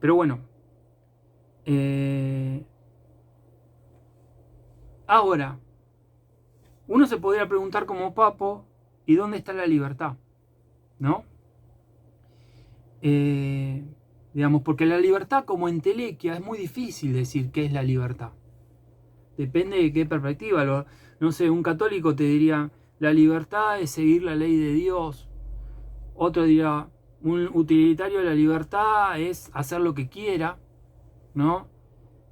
Pero bueno, ahora, uno se podría preguntar como Papo, ¿y dónde está la libertad? ¿No? Eh, digamos, porque la libertad como entelequia es muy difícil decir qué es la libertad. Depende de qué perspectiva. No sé, un católico te diría, la libertad es seguir la ley de Dios. Otro dirá, un utilitario de la libertad es hacer lo que quiera, ¿no?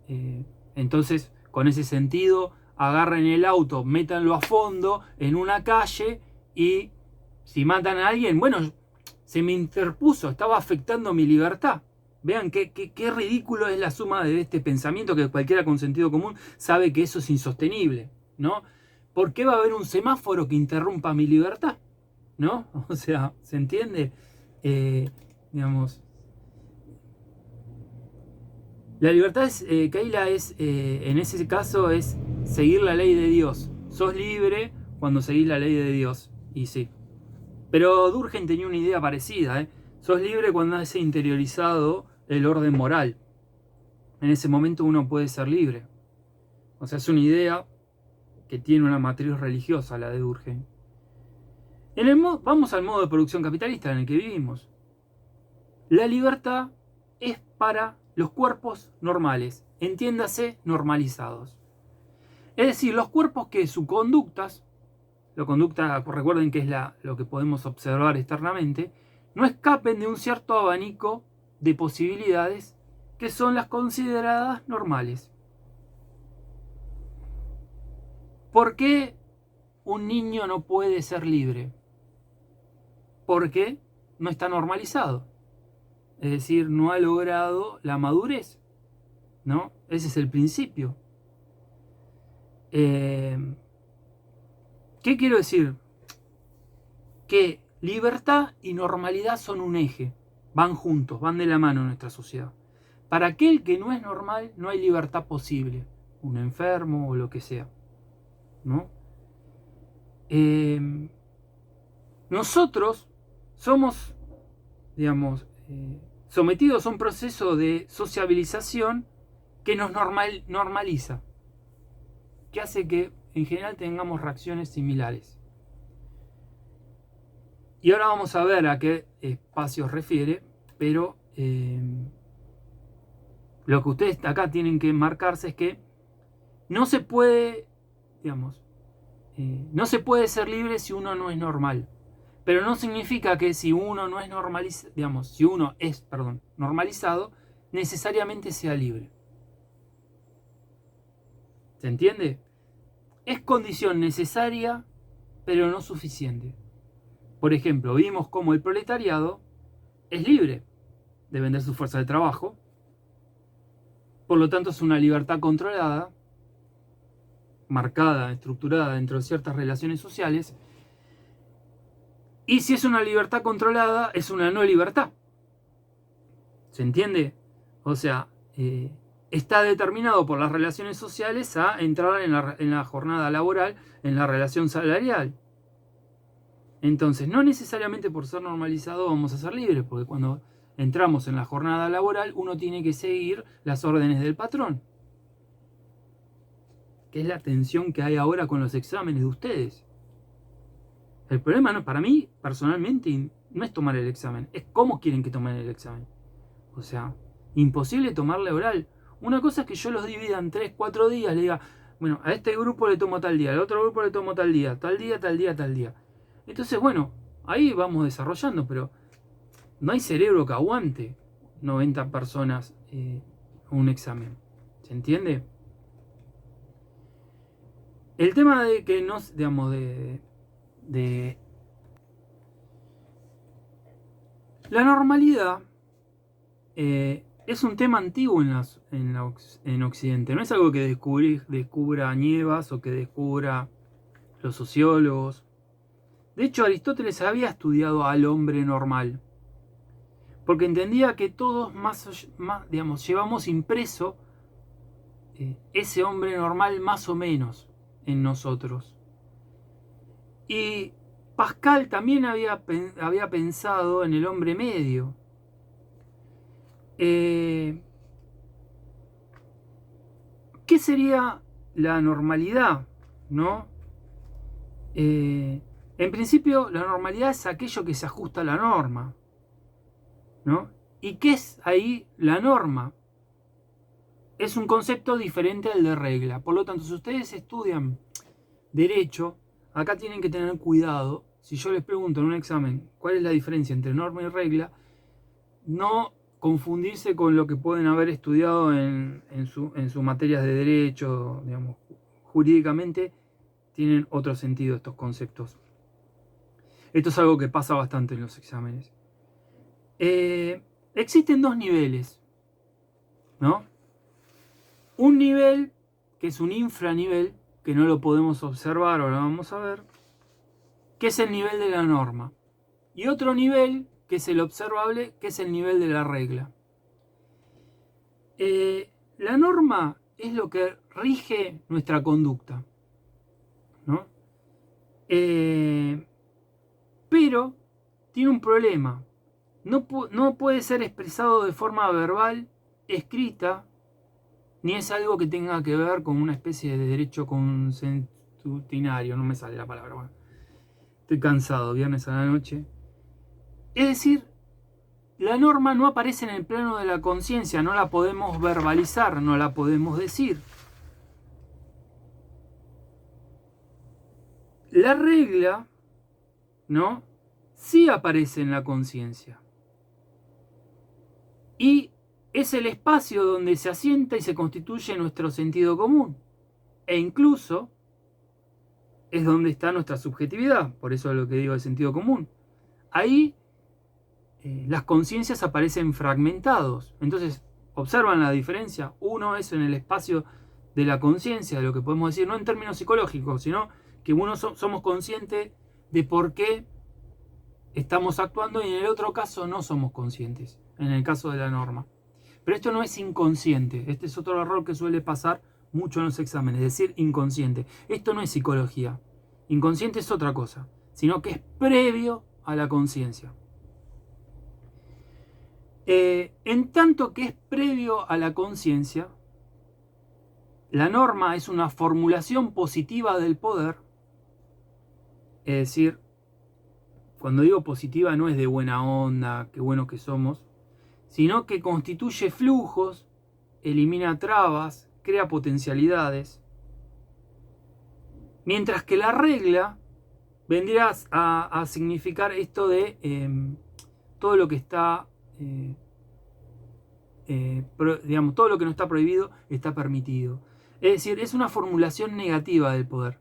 Eh, entonces, con ese sentido, agarren el auto, métanlo a fondo en una calle y si matan a alguien, bueno, se me interpuso, estaba afectando mi libertad. Vean qué ridículo es la suma de este pensamiento que cualquiera con sentido común sabe que eso es insostenible, ¿no? ¿Por qué va a haber un semáforo que interrumpa mi libertad? ¿No? O sea, ¿se entiende? Eh, digamos, la libertad es, Keila, es, en ese caso es seguir la ley de Dios. Sos libre cuando seguís la ley de Dios. Y sí. Pero Durkheim tenía una idea parecida, ¿eh? Sos libre cuando has interiorizado el orden moral. En ese momento uno puede ser libre. O sea, es una idea que tiene una matriz religiosa, la de Durkheim. Vamos al modo de producción capitalista en el que vivimos. La libertad es para los cuerpos normales, entiéndase normalizados. Es decir, los cuerpos que su conductas, la conducta, recuerden que es lo que podemos observar externamente, no escapen de un cierto abanico de posibilidades que son las consideradas normales. ¿Por qué un niño no puede ser libre? Porque no está normalizado. Es decir, no ha logrado la madurez, ¿no? Ese es el principio. ¿Qué quiero decir? Que libertad y normalidad son un eje, van juntos, van de la mano en nuestra sociedad. Para aquel que no es normal, no hay libertad posible, un enfermo o lo que sea, ¿no? Eh, Nosotros somos, digamos, sometidos a un proceso de sociabilización que nos normaliza, que hace que en general tengamos reacciones similares. Y ahora vamos a ver a qué espacios refiere, pero lo que ustedes acá tienen que marcarse es que no se puede, digamos, no se puede ser libre si uno no es normal. Pero no significa que si uno no es normalizado, digamos, si uno es, perdón, normalizado, necesariamente sea libre. ¿Se entiende? Es condición necesaria, pero no suficiente. Por ejemplo, vimos cómo el proletariado es libre de vender su fuerza de trabajo, por lo tanto es una libertad controlada, marcada, estructurada dentro de ciertas relaciones sociales, y si es una libertad controlada, es una no libertad. ¿Se entiende? O sea, está determinado por las relaciones sociales a entrar en la jornada laboral, en la relación salarial. Entonces, no necesariamente por ser normalizado vamos a ser libres, porque cuando entramos en la jornada laboral uno tiene que seguir las órdenes del patrón, que es la tensión que hay ahora con los exámenes de ustedes. El problema no, para mí, personalmente, no es tomar el examen, es cómo quieren que tomen el examen. O sea, imposible tomarle oral. Una cosa es que yo los divida en 3, 4 días, le diga, bueno, a este grupo le tomo tal día, al otro grupo le tomo tal día, tal día, tal día, tal día. Entonces, bueno, ahí vamos desarrollando, pero no hay cerebro que aguante 90 personas un examen. ¿Se entiende? El tema de que no, digamos, de la normalidad es un tema antiguo en Occidente. No es algo que descubra Nievas o que descubra los sociólogos. De hecho, Aristóteles había estudiado al hombre normal, porque entendía que todos digamos, llevamos impreso ese hombre normal más o menos en nosotros. Y Pascal también había pensado en el hombre medio. ¿qué sería la normalidad? ¿No? En principio, la normalidad es aquello que se ajusta a la norma, ¿no? ¿Y qué es ahí la norma? Es un concepto diferente al de regla. Por lo tanto, si ustedes estudian derecho, acá tienen que tener cuidado. Si yo les pregunto en un examen cuál es la diferencia entre norma y regla, no confundirse con lo que pueden haber estudiado en sus materias de derecho, digamos, jurídicamente tienen otro sentido estos conceptos. Esto es algo que pasa bastante en los exámenes. Existen dos niveles, ¿no? Un nivel que es un infranivel, que no lo podemos observar, ahora vamos a ver, que es el nivel de la norma. Y otro nivel, que es el observable, que es el nivel de la regla. La norma es lo que rige nuestra conducta, ¿no? Pero tiene un problema. No puede ser expresado de forma verbal, escrita, ni es algo que tenga que ver con una especie de derecho consuetudinario. No me sale la palabra. Bueno, estoy cansado, viernes a la noche. Es decir, la norma no aparece en el plano de la conciencia, no la podemos verbalizar, no la podemos decir. La regla, ¿no? Sí aparece en la conciencia. Y es el espacio donde se asienta y se constituye nuestro sentido común. E incluso es donde está nuestra subjetividad, por eso es lo que digo de sentido común. Ahí las conciencias aparecen fragmentados. Entonces, ¿observan la diferencia? Uno es en el espacio de la conciencia, de lo que podemos decir, no en términos psicológicos, sino que uno somos conscientes de por qué estamos actuando y en el otro caso no somos conscientes, en el caso de la norma. Pero esto no es inconsciente, este es otro error que suele pasar mucho en los exámenes, decir inconsciente. Esto no es psicología, inconsciente es otra cosa, sino que es previo a la conciencia. En tanto que es previo a la conciencia, la norma es una formulación positiva del poder, es decir, cuando digo positiva no es de buena onda, qué bueno que somos, sino que constituye flujos, elimina trabas, crea potencialidades, mientras que la regla vendría a significar esto de todo lo que está, digamos, todo lo que no está prohibido está permitido. Es decir, es una formulación negativa del poder.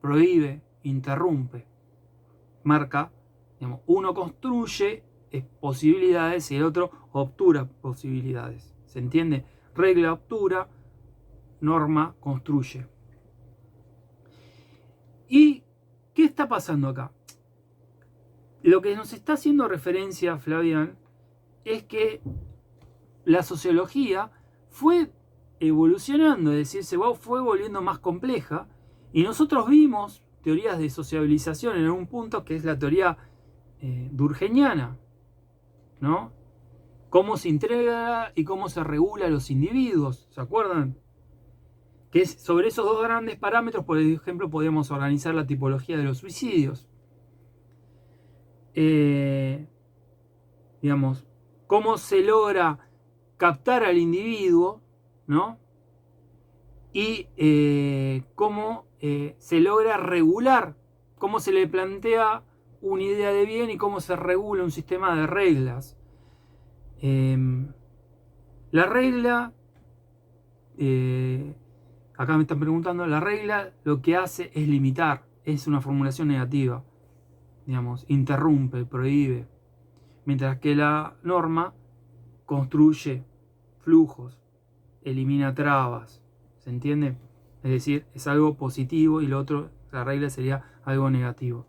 Prohíbe, interrumpe, marca, digamos, uno construye posibilidades y el otro obtura posibilidades. ¿Se entiende? Regla obtura, norma construye. ¿Y qué está pasando acá? Lo que nos está haciendo referencia Flavián es que la sociología fue evolucionando, es decir, se fue volviendo más compleja y nosotros vimos teorías de sociabilización en un punto que es la teoría durkheimiana, ¿no? Cómo se integra y cómo se regula a los individuos, ¿se acuerdan? Que es sobre esos dos grandes parámetros, por ejemplo, podemos organizar la tipología de los suicidios. Digamos, cómo se logra captar al individuo, ¿no? Y cómo se logra regular, cómo se le plantea una idea de bien y cómo se regula un sistema de reglas. La regla, acá me están preguntando, la regla lo que hace es limitar, es una formulación negativa, digamos, interrumpe, prohíbe, mientras que la norma construye flujos, elimina trabas, ¿se entiende? Es decir, es algo positivo y lo otro, la regla sería algo negativo.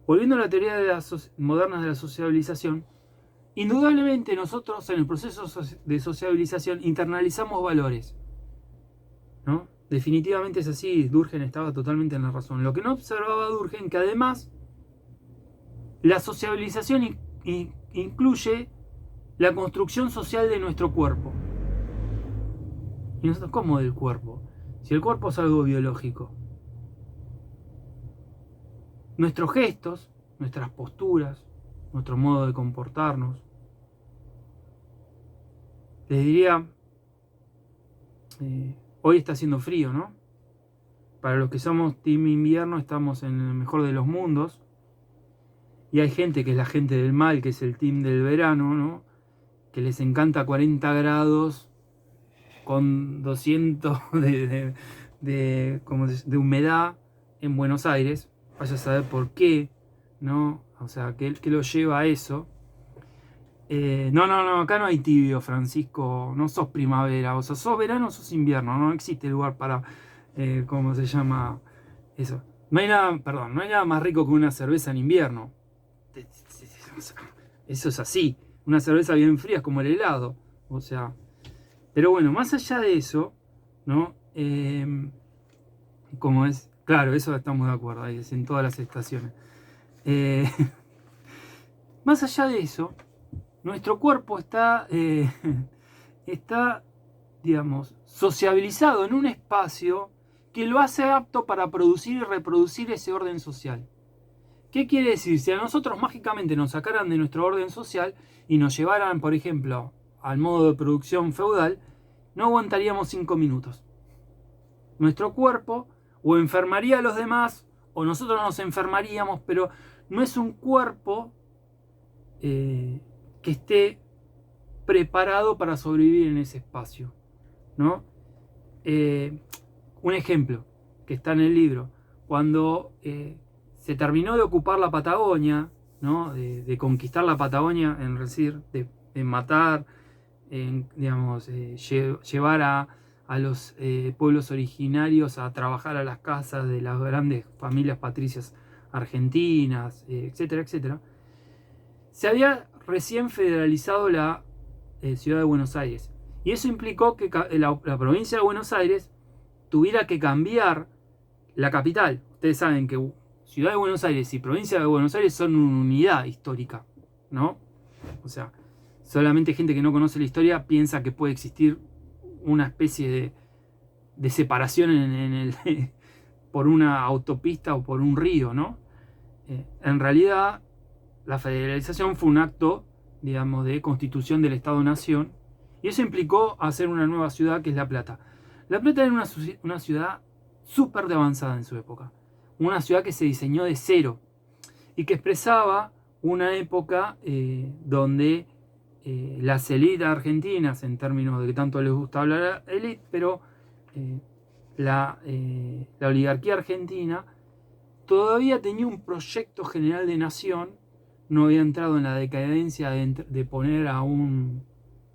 Volviendo a la teoría de modernas de la sociabilización, indudablemente nosotros en el proceso de sociabilización internalizamos valores, ¿no? Definitivamente es así, Durkheim estaba totalmente en la razón. Lo que no observaba Durkheim, que además la sociabilización incluye la construcción social de nuestro cuerpo. Y nosotros, ¿cómo del cuerpo? Si el cuerpo es algo biológico. Nuestros gestos, nuestras posturas, nuestro modo de comportarnos. Les diría, hoy está haciendo frío, ¿no? Para los que somos team invierno estamos en el mejor de los mundos. Y hay gente que es la gente del mal, que es el team del verano, ¿no? Que les encanta 40 grados con 200 de humedad en Buenos Aires. Vaya a saber por qué, ¿no? O sea, ¿qué lo lleva a eso? No, acá no hay tibio, Francisco. No sos primavera, o sea, sos verano o sos invierno. No existe lugar para, ¿cómo se llama eso? No hay nada más rico que una cerveza en invierno. Eso es así. Una cerveza bien fría es como el helado. O sea, pero bueno, más allá de eso, ¿no? Como es, claro, eso estamos de acuerdo, ahí es en todas las estaciones. Más allá de eso, nuestro cuerpo está, digamos, sociabilizado en un espacio que lo hace apto para producir y reproducir ese orden social. ¿Qué quiere decir? Si a nosotros mágicamente nos sacaran de nuestro orden social y nos llevaran, por ejemplo, al modo de producción feudal, no aguantaríamos 5 minutos. Nuestro cuerpo o enfermaría a los demás o nosotros nos enfermaríamos, pero no es un cuerpo que esté preparado para sobrevivir en ese espacio, ¿no? Un ejemplo que está en el libro, cuando se terminó de ocupar la Patagonia, ¿no? de conquistar la Patagonia, en decir, de matar, digamos, llevar a los pueblos originarios a trabajar a las casas de las grandes familias patricias argentinas, etcétera, etcétera. Se había recién federalizado la ciudad de Buenos Aires. Y eso implicó que la provincia de Buenos Aires tuviera que cambiar la capital. Ustedes saben que Ciudad de Buenos Aires y Provincia de Buenos Aires son una unidad histórica, ¿no? O sea, solamente gente que no conoce la historia piensa que puede existir una especie de separación por una autopista o por un río, ¿no? En realidad, la federalización fue un acto, digamos, de constitución del Estado-Nación, y eso implicó hacer una nueva ciudad que es La Plata. La Plata era una ciudad súper de avanzada en su época, una ciudad que se diseñó de cero y que expresaba una época donde las élites argentinas, en términos de que tanto les gusta hablar a élite, pero la oligarquía argentina todavía tenía un proyecto general de nación, no había entrado en la decadencia de poner a un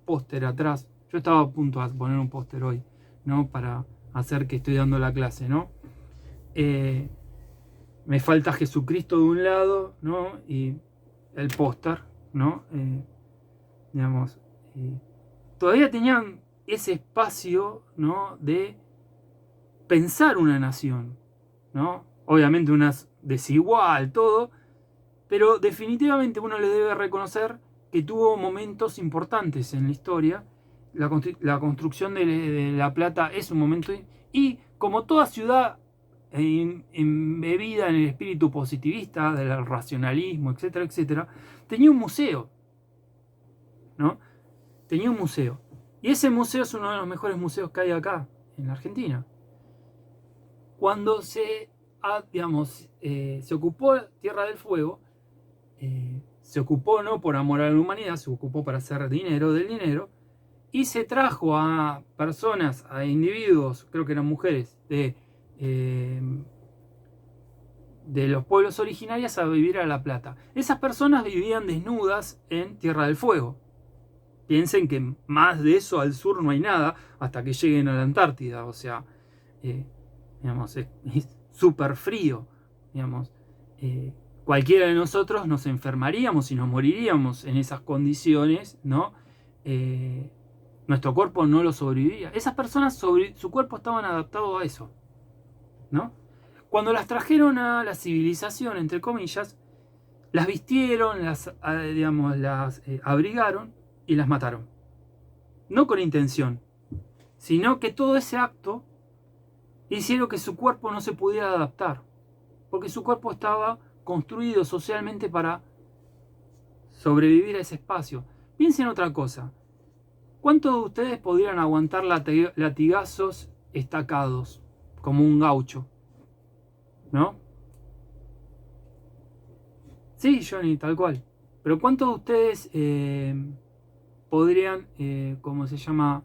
póster atrás. Yo estaba a punto de poner un póster hoy, ¿no? Para hacer que estoy dando la clase, ¿no? Me falta Jesucristo de un lado, ¿no? Y el póster, ¿no? Digamos, todavía tenían ese espacio, ¿no? De pensar una nación, ¿no? Obviamente una desigual, todo, pero definitivamente uno le debe reconocer que tuvo momentos importantes en la historia. La construcción de La Plata es un momento, y como toda ciudad embebida en el espíritu positivista del racionalismo, etcétera, etcétera, tenía un museo, ¿no? Tenía un museo. Y ese museo es uno de los mejores museos que hay acá, en la Argentina. Cuando se ocupó Tierra del Fuego, se ocupó no por amor a la humanidad, se ocupó para hacer dinero del dinero, y se trajo a personas, a individuos, creo que eran mujeres, de los pueblos originarios a vivir a La Plata. Esas personas vivían desnudas en Tierra del Fuego. Piensen que más de eso al sur no hay nada hasta que lleguen a la Antártida, o sea, digamos, es súper frío, digamos. Cualquiera de nosotros nos enfermaríamos y nos moriríamos en esas condiciones, ¿no? Nuestro cuerpo no lo sobreviviría. Esas personas su cuerpo estaban adaptados a eso, ¿no? Cuando las trajeron a la civilización, entre comillas, las vistieron, las abrigaron y las mataron. No con intención, sino que todo ese acto hicieron que su cuerpo no se pudiera adaptar, porque su cuerpo estaba construido socialmente para sobrevivir a ese espacio. Piensen otra cosa. ¿Cuántos de ustedes podrían aguantar latigazos estacados, como un gaucho? ¿No? Sí, Johnny, tal cual. Pero ¿cuántos de ustedes podrían, ¿cómo se llama?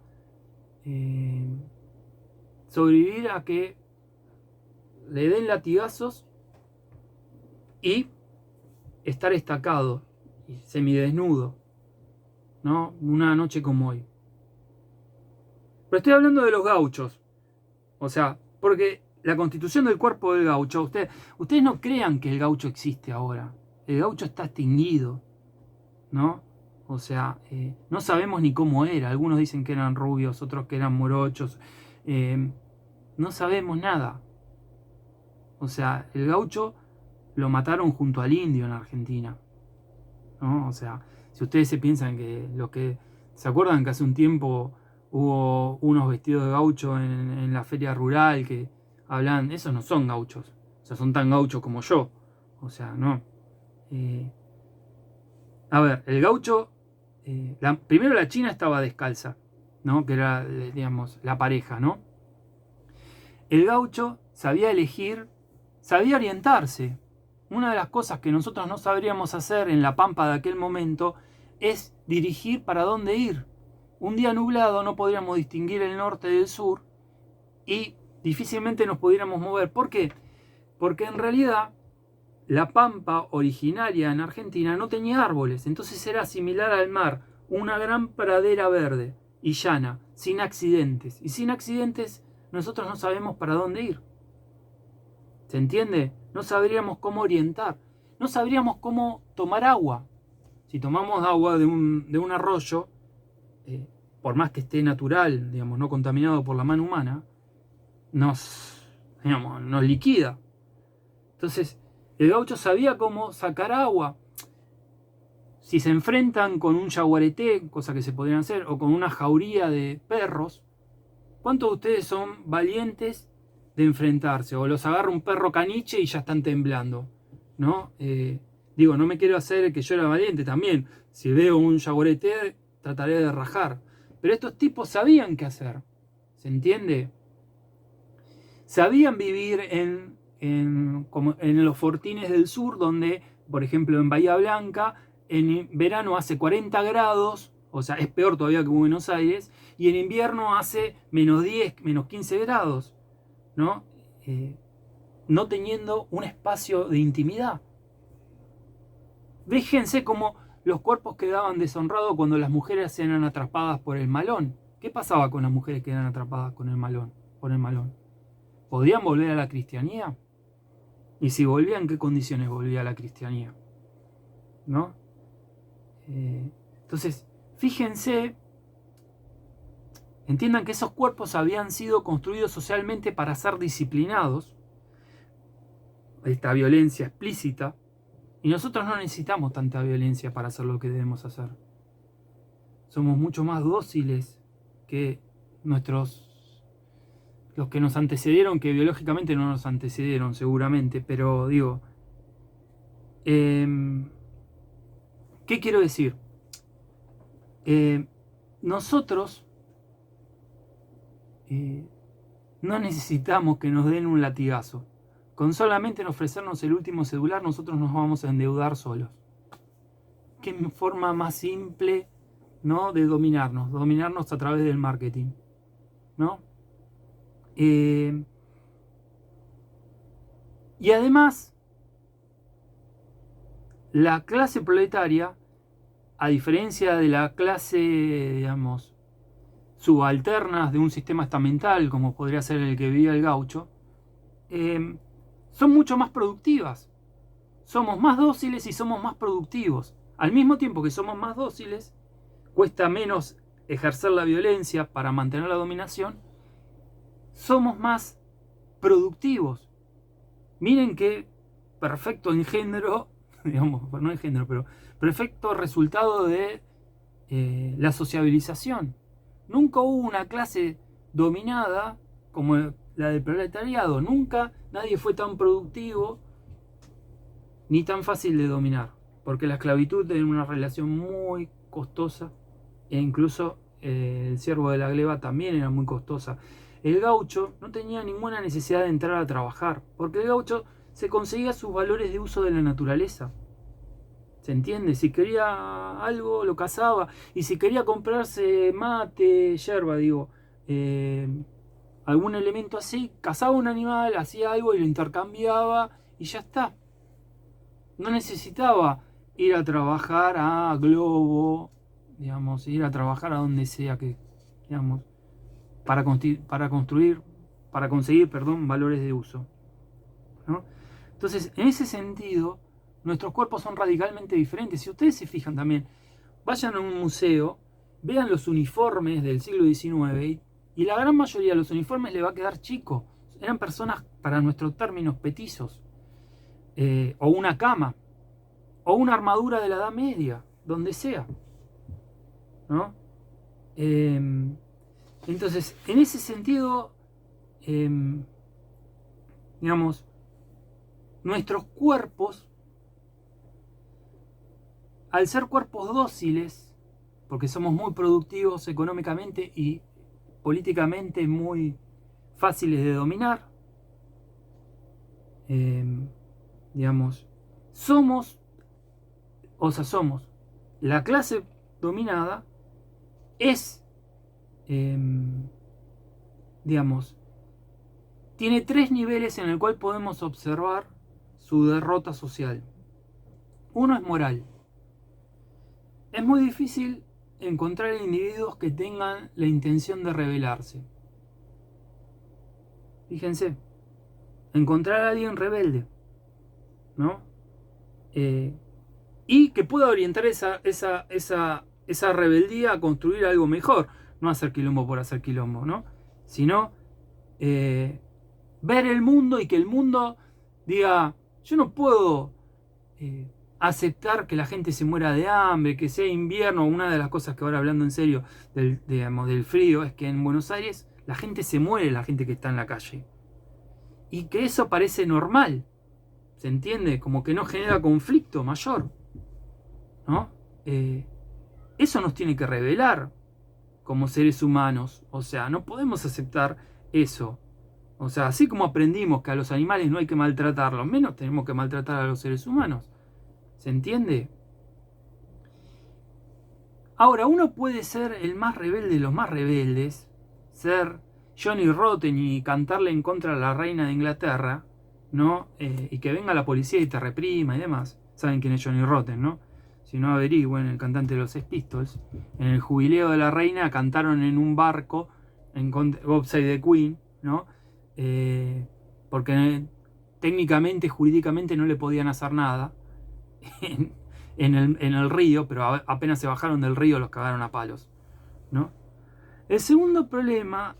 Sobrevivir a que le den latigazos y estar estacado y semidesnudo, ¿no? Una noche como hoy. Pero estoy hablando de los gauchos. O sea, porque la constitución del cuerpo del gaucho, ustedes no crean que el gaucho existe ahora. El gaucho está extinguido, ¿no? O sea, no sabemos ni cómo era. Algunos dicen que eran rubios, otros que eran morochos. No sabemos nada. O sea, el gaucho lo mataron junto al indio en Argentina, ¿no? O sea, si ustedes se piensan que ¿se acuerdan que hace un tiempo hubo unos vestidos de gaucho en la feria rural que hablan? Esos no son gauchos. O sea, son tan gauchos como yo. O sea, no. A ver, el gaucho... primero la China estaba descalza, ¿no? Que era, digamos, la pareja, ¿no? El gaucho sabía elegir, sabía orientarse. Una de las cosas que nosotros no sabríamos hacer en la pampa de aquel momento es dirigir para dónde ir. Un día nublado no podríamos distinguir el norte del sur y difícilmente nos pudiéramos mover. ¿Por qué? Porque en realidad la pampa originaria en Argentina no tenía árboles, entonces era similar al mar, una gran pradera verde y llana, sin accidentes. Y sin accidentes nosotros no sabemos para dónde ir. ¿Se entiende? No sabríamos cómo orientar, no sabríamos cómo tomar agua. Si tomamos agua de un arroyo, por más que esté natural, digamos, no contaminado por la mano humana, nos liquida. Entonces, el gaucho sabía cómo sacar agua. Si se enfrentan con un yaguareté, cosa que se podrían hacer, o con una jauría de perros, ¿cuántos de ustedes son valientes de enfrentarse? O los agarra un perro caniche y ya están temblando, ¿no? Digo, no me quiero hacer que yo era valiente también. Si veo un yaguareté, trataré de rajar. Pero estos tipos sabían qué hacer. ¿Se entiende? Sabían vivir en los fortines del sur, donde, por ejemplo, en Bahía Blanca, en verano hace 40 grados, o sea, es peor todavía que Buenos Aires, y en invierno hace menos 10, menos 15 grados, ¿no? No teniendo un espacio de intimidad. Fíjense cómo los cuerpos quedaban deshonrados cuando las mujeres eran atrapadas por el malón. ¿Qué pasaba con las mujeres que eran atrapadas con el malón, por el malón? ¿Podían volver a la cristianía? Y si volvían, ¿en qué condiciones volvía a la cristianía? ¿No? Entonces, fíjense, entiendan que esos cuerpos habían sido construidos socialmente para ser disciplinados, esta violencia explícita, y nosotros no necesitamos tanta violencia para hacer lo que debemos hacer. Somos mucho más dóciles que los que nos antecedieron, que biológicamente no nos antecedieron seguramente, pero digo, ¿qué quiero decir? Nosotros no necesitamos que nos den un latigazo. Con solamente ofrecernos el último celular, nosotros nos vamos a endeudar solos. ¿Qué forma más simple, ¿no?, de dominarnos a través del marketing, ¿no? Y además, la clase proletaria, a diferencia de la clase, digamos, subalternas de un sistema estamental, como podría ser el que vivía el gaucho, son mucho más productivas. Somos más dóciles y somos más productivos. Al mismo tiempo que somos más dóciles, cuesta menos ejercer la violencia para mantener la dominación, somos más productivos. Miren qué perfecto engendro, digamos, no engendro, pero perfecto resultado de la sociabilización. Nunca hubo una clase dominada como la del proletariado. Nunca nadie fue tan productivo ni tan fácil de dominar, porque la esclavitud era una relación muy costosa, e incluso el siervo de la gleba también era muy costosa. El gaucho no tenía ninguna necesidad de entrar a trabajar, porque el gaucho se conseguía sus valores de uso de la naturaleza. ¿Se entiende? Si quería algo, lo cazaba. Y si quería comprarse mate, yerba, digo, algún elemento así, cazaba un animal, hacía algo y lo intercambiaba y ya está. No necesitaba ir a trabajar a Globo, digamos, ir a trabajar a donde sea que, digamos, para construir, para conseguir, perdón, valores de uso, ¿no? Entonces, en ese sentido, nuestros cuerpos son radicalmente diferentes. Si ustedes se fijan también, vayan a un museo, vean los uniformes del siglo XIX y la gran mayoría de los uniformes le va a quedar chico. Eran personas, para nuestros términos, petizos. O una cama, o una armadura de la Edad Media, donde sea, ¿no? Entonces, en ese sentido, digamos, nuestros cuerpos, al ser cuerpos dóciles, porque somos muy productivos económicamente y políticamente muy fáciles de dominar, digamos, somos la clase dominada es, digamos, tiene 3 niveles en el cual podemos observar su derrota social. Uno es moral. Es muy difícil encontrar individuos que tengan la intención de rebelarse. Fíjense, encontrar a alguien rebelde, ¿no? Y que pueda orientar esa rebeldía a construir algo mejor, no hacer quilombo por hacer quilombo, ¿no? Sino ver el mundo y que el mundo diga, yo no puedo aceptar que la gente se muera de hambre, que sea invierno. Una de las cosas que ahora, hablando en serio del frío, es que en Buenos Aires la gente se muere, la gente que está en la calle. Y que eso parece normal, ¿se entiende? Como que no genera conflicto mayor, ¿no? Eso nos tiene que revelar como seres humanos. O sea, no podemos aceptar eso. O sea, así como aprendimos que a los animales no hay que maltratarlos, menos tenemos que maltratar a los seres humanos. ¿Se entiende? Ahora, uno puede ser el más rebelde de los más rebeldes, ser Johnny Rotten y cantarle en contra a la reina de Inglaterra, ¿no? Y que venga la policía y te reprima y demás. Saben quién es Johnny Rotten, ¿no? Si no averigüen, el cantante de los Sex Pistols. En el jubileo de la reina cantaron en un barco en God Save the Queen, ¿no? Porque técnicamente, jurídicamente no le podían hacer nada en el río, pero apenas se bajaron del río los cagaron a palos, ¿no? El segundo problema,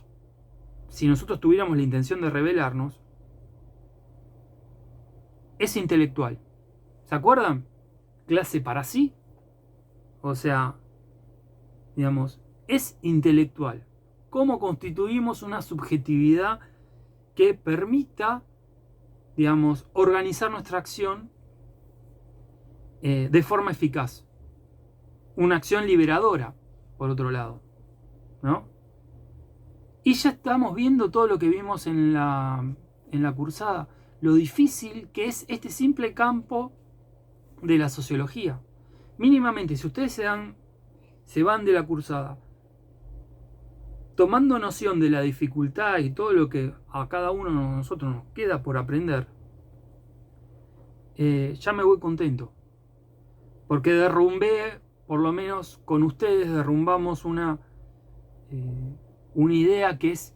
si nosotros tuviéramos la intención de rebelarnos, es intelectual. ¿Se acuerdan? Clase para sí. O sea, digamos, es intelectual. ¿Cómo constituimos una subjetividad que permita, digamos, organizar nuestra acción de forma eficaz? Una acción liberadora, por otro lado, ¿no? Y ya estamos viendo todo lo que vimos en la cursada, lo difícil que es este simple campo de la sociología. Mínimamente, si ustedes se van de la cursada tomando noción de la dificultad y todo lo que a cada uno de nosotros nos queda por aprender, ya me voy contento. Porque derrumbé, por lo menos con ustedes, derrumbamos una idea que es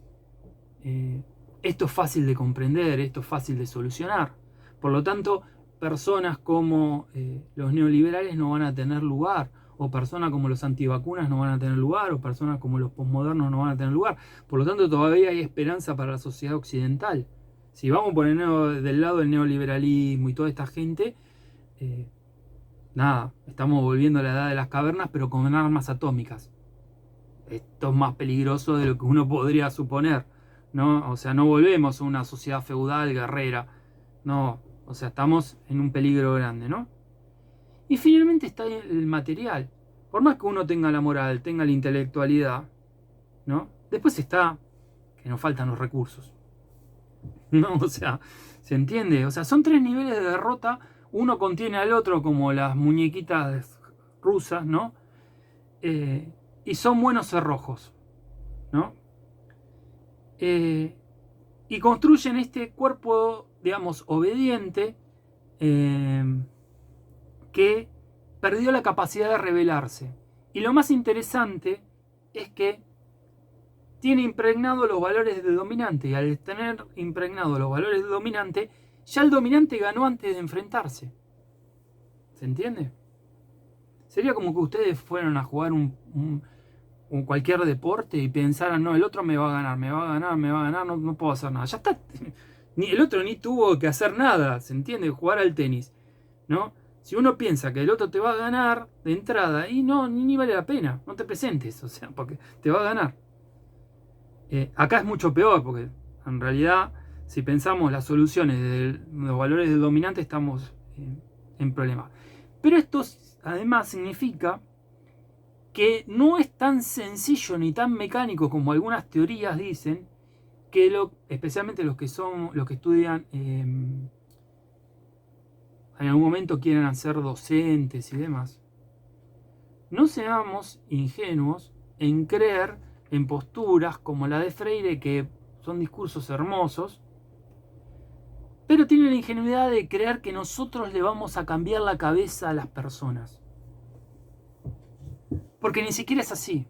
esto es fácil de comprender, esto es fácil de solucionar. Por lo tanto, personas como los neoliberales no van a tener lugar, o personas como los antivacunas no van a tener lugar, o personas como los posmodernos no van a tener lugar. Por lo tanto, todavía hay esperanza para la sociedad occidental. Si vamos por del lado del neoliberalismo y toda esta gente, nada, estamos volviendo a la edad de las cavernas, pero con armas atómicas. esto es más peligroso de lo que uno podría suponer, ¿no? O sea, no volvemos a una sociedad feudal, guerrera, no, o sea, estamos en un peligro grande, ¿no? Y finalmente está el material. Por más que uno tenga la moral, tenga la intelectualidad, ¿no? Después está que nos faltan los recursos, ¿no? O sea, ¿se entiende? O sea, son tres niveles de derrota, uno contiene al otro como las muñequitas rusas, ¿no? Y son buenos cerrojos, ¿no? Y construyen este cuerpo, digamos, obediente, que perdió la capacidad de rebelarse. Y lo más interesante es que tiene impregnado los valores del dominante, y al tener impregnado los valores del dominante, ya el dominante ganó antes de enfrentarse. ¿Se entiende? Sería como que ustedes fueran a jugar un cualquier deporte y pensaran, no, el otro me va a ganar, me va a ganar, me va a ganar, no, no puedo hacer nada. Ya está. Ni, el otro ni tuvo que hacer nada, ¿se entiende? Jugar al tenis, ¿no? Si uno piensa que el otro te va a ganar de entrada, y no, ni vale la pena, no te presentes, o sea, porque te va a ganar. Acá es mucho peor, porque en realidad, si pensamos las soluciones de los valores del dominante, estamos en problemas. Pero esto además significa que no es tan sencillo ni tan mecánico como algunas teorías dicen, que especialmente los que estudian en algún momento quieren ser docentes y demás. No seamos ingenuos en creer en posturas como la de Freire, que son discursos hermosos, pero tienen la ingenuidad de creer que nosotros le vamos a cambiar la cabeza a las personas. Porque ni siquiera es así.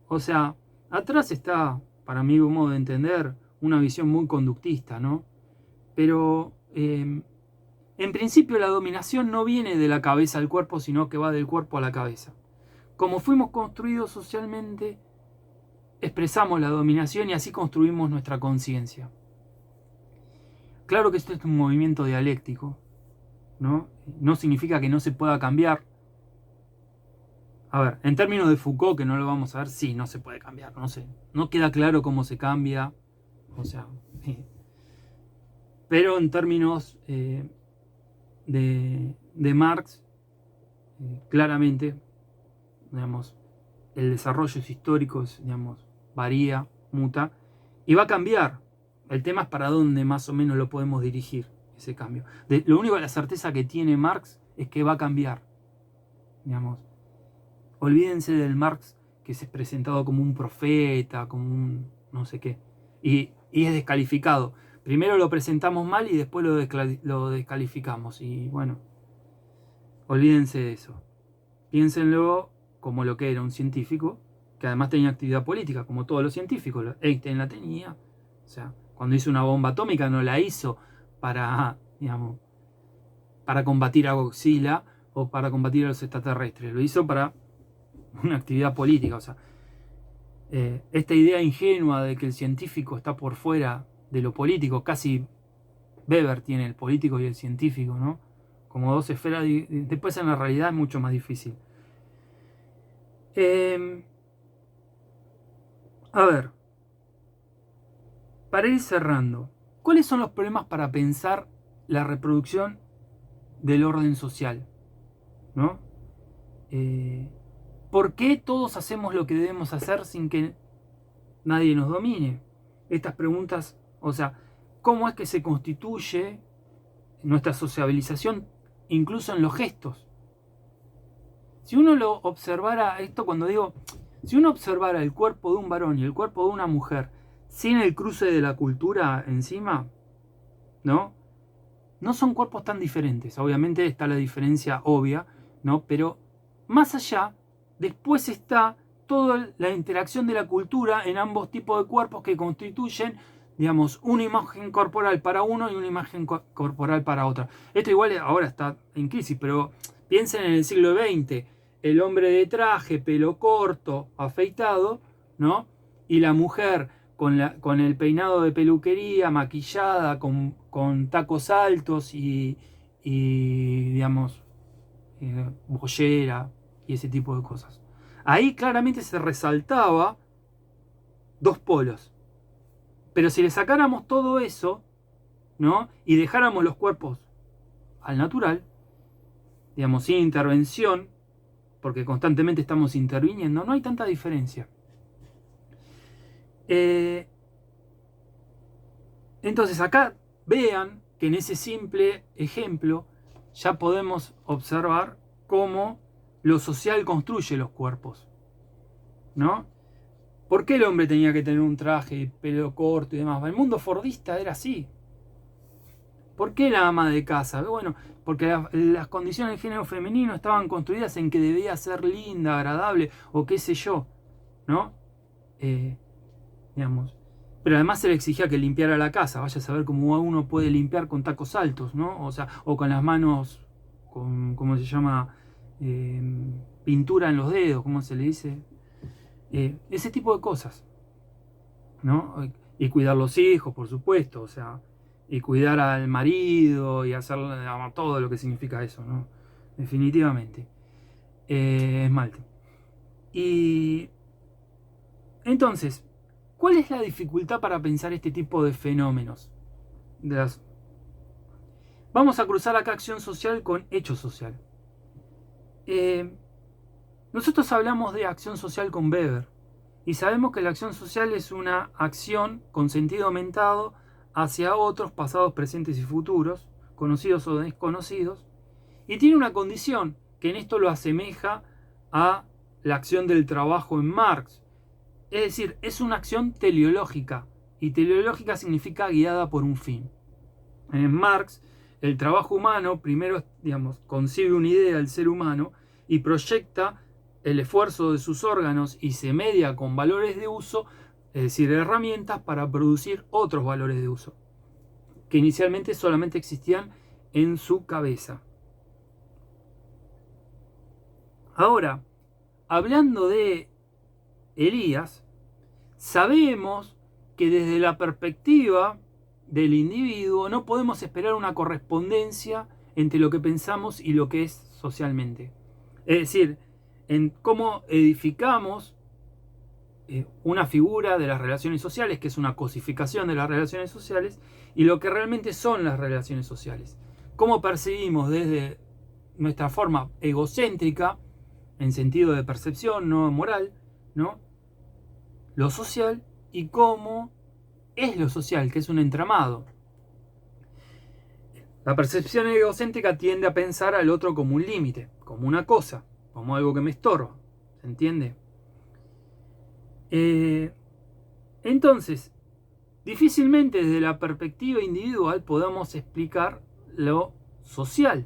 O sea, atrás está, para mi modo de entender, una visión muy conductista, ¿no? Pero en principio la dominación no viene de la cabeza al cuerpo, sino que va del cuerpo a la cabeza. Como fuimos construidos socialmente, expresamos la dominación y así construimos nuestra conciencia. Claro que esto es un movimiento dialéctico, ¿no? No significa que no se pueda cambiar. A ver, en términos de Foucault, que no lo vamos a ver, sí, no se puede cambiar, no sé. No queda claro cómo se cambia, o sea... Pero en términos de Marx, claramente, digamos, el desarrollo histórico, digamos, varía, muta, y va a cambiar. El tema es para dónde más o menos lo podemos dirigir, ese cambio. Lo único de la certeza que tiene Marx es que va a cambiar, digamos. Olvídense del Marx que se es presentado como un profeta, como un no sé qué, y es descalificado. Primero lo presentamos mal y después lo descalificamos. Y bueno, olvídense de eso. Piénsenlo como lo que era un científico, que además tenía actividad política, como todos los científicos. Einstein la tenía. O sea, cuando hizo una bomba atómica no la hizo para, digamos, para combatir a Godzilla o para combatir a los extraterrestres. Lo hizo para una actividad política. O sea, esta idea ingenua de que el científico está por fuera de lo político, casi Weber tiene el político y el científico, ¿no? Como dos esferas, y después en la realidad es mucho más difícil. A ver, para ir cerrando, ¿cuáles son los problemas para pensar la reproducción del orden social? ¿No? ¿Por qué todos hacemos lo que debemos hacer sin que nadie nos domine? Estas preguntas, o sea, ¿cómo es que se constituye nuestra sociabilización incluso en los gestos? Si uno lo observara, esto cuando digo, si uno observara el cuerpo de un varón y el cuerpo de una mujer sin el cruce de la cultura encima, ¿no? No son cuerpos tan diferentes. Obviamente está la diferencia obvia, ¿no? Pero más allá, después está toda la interacción de la cultura en ambos tipos de cuerpos que constituyen, digamos, una imagen corporal para uno y una imagen corporal para otra. Esto igual ahora está en crisis, pero piensen en el siglo XX, el hombre de traje, pelo corto, afeitado, ¿no? Y la mujer con el peinado de peluquería, maquillada, con tacos altos y digamos, bollera y ese tipo de cosas. ahí claramente se resaltaba dos polos. Pero si le sacáramos todo eso, ¿no? Y dejáramos los cuerpos al natural, digamos, sin intervención, porque constantemente estamos interviniendo, no hay tanta diferencia. Entonces acá vean que en ese simple ejemplo ya podemos observar cómo lo social construye los cuerpos, ¿no? ¿Por qué el hombre tenía que tener un traje, pelo corto y demás? El mundo fordista era así. ¿Por qué la ama de casa? Bueno, porque las condiciones del género femenino estaban construidas en que debía ser linda, agradable o qué sé yo, ¿no? Digamos. Pero además se le exigía que limpiara la casa. Vaya a saber cómo uno puede limpiar con tacos altos, ¿no? O sea, o con las manos, con, ¿cómo se llama? Pintura en los dedos, ¿cómo se le dice? Ese tipo de cosas, ¿no? Y cuidar los hijos, por supuesto, o sea, y cuidar al marido y hacer todo lo que significa eso, ¿no? Definitivamente. Esmalte. Y entonces, ¿cuál es la dificultad para pensar este tipo de fenómenos? Vamos a cruzar acá acción social con hecho social. Nosotros hablamos de acción social con Weber y sabemos que la acción social es una acción con sentido aumentado hacia otros pasados, presentes y futuros, conocidos o desconocidos, y tiene una condición que en esto lo asemeja a la acción del trabajo en Marx. Es decir, es una acción teleológica, y teleológica significa guiada por un fin. En Marx, el trabajo humano primero, digamos, concibe una idea del ser humano y proyecta el esfuerzo de sus órganos y se media con valores de uso, es decir, herramientas para producir otros valores de uso, que inicialmente solamente existían en su cabeza. Ahora, hablando de Elías, sabemos que desde la perspectiva del individuo no podemos esperar una correspondencia entre lo que pensamos y lo que es socialmente. Es decir, en cómo edificamos una figura de las relaciones sociales, que es una cosificación de las relaciones sociales, y lo que realmente son las relaciones sociales. Cómo percibimos desde nuestra forma egocéntrica, en sentido de percepción, no moral, ¿no? Lo social, y cómo es lo social, que es un entramado. La percepción egocéntrica tiende a pensar al otro como un límite, como una cosa, como algo que me estorba. ¿Se entiende? Entonces, difícilmente desde la perspectiva individual podamos explicar lo social.